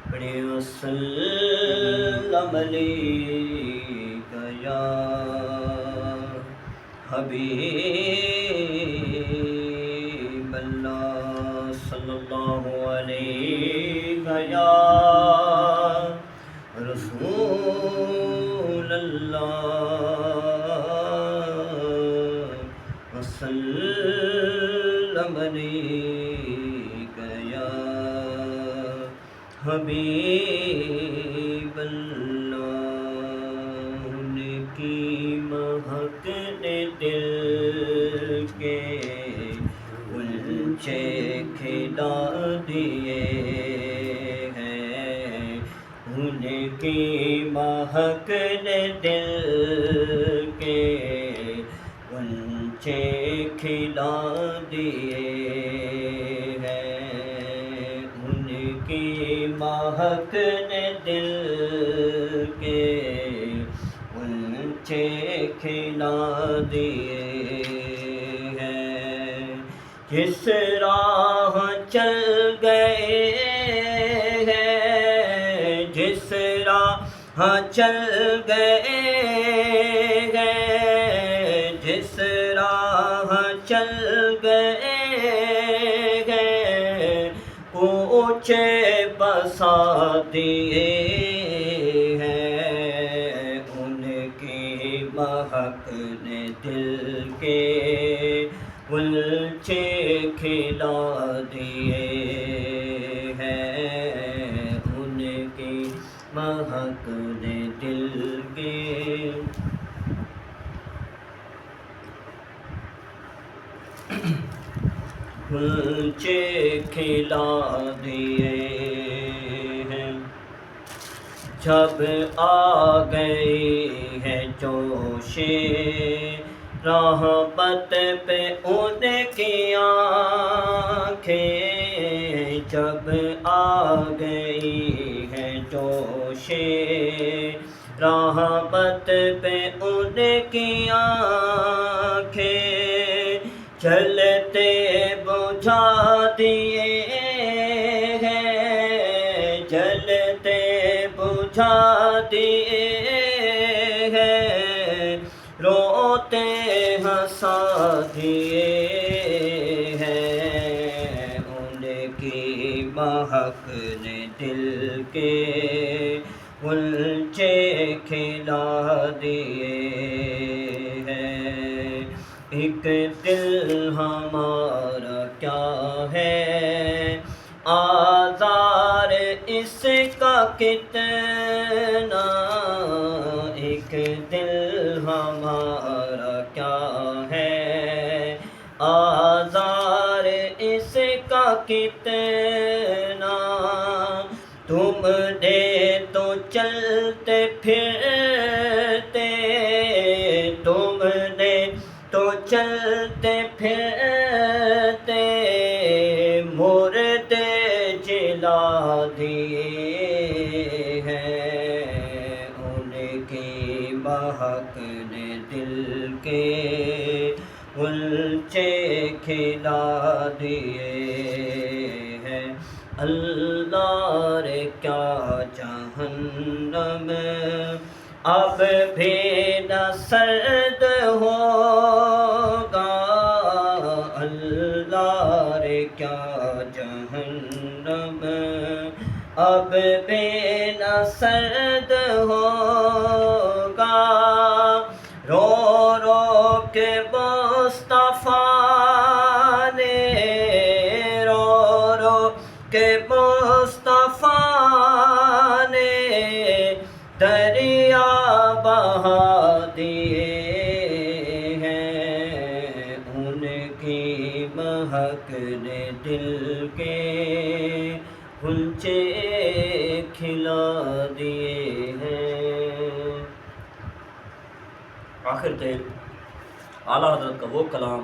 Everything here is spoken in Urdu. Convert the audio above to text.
پڑھے وسلم علیک یا حبیب اللہ صلی اللہ علیہ یا رسول اللہ وسلم علیک یا حبیب اللہ ان کی مہک نے دل کے غنچے کھلا دیے ہیں، ان کی مہک نے دل کے غنچے کھلا دیے ہیں، ان کی مہک نے دل کے غنچے کھلا دیے ہیں، جس راہ چل گئے ہیں، جس راہ چل گئے ہیں، جس راہ چل گئے ہیں، کوچے بسا دیے ہیں، ان کی مہک نے دل کے غنچے کھلا دیے ہیں، ان کی مہک نے دل کے غنچے کھلا دیے ہیں، جب آ گئی ہے جوش رحمت پہ ان کی آنکھیں، جب آ گئی ہے جوش رحمت پہ ان کی آنکھیں، چلتے بجھا دیے ہیں، جلتے بجھا دیے ہیں، روتے ہنسا دیے ہیں، ان کی مہک نے دل کے غنچے کھلا دیے ہیں، ایک دل ہمارا کیا ہے آزار اس کا کتنا، ایک دل ہمارا کیا ہے آزار اس کا کتنا، تم نے تو چلتے پھرتے، تم نے تو چلتے پھرتے مردے جلا دیے ہیں، ان کی مہک نے دل کے غنچے کھلا دیے ہیں، اللہ رے کیا جہنم اب بھی نہ سرد ہوگا، اللہ رے کیا جہنم اب بھی نہ سرد ہوگا، رو رو کے مصطفیٰ نے، رو رو کے مصطفیٰ نے دریا بہا دیے ہیں، ان کی مہک نے دل کے غنچے کھلا دیے ہیں۔ آخر تک اعلیٰ حضرت کا وہ کلام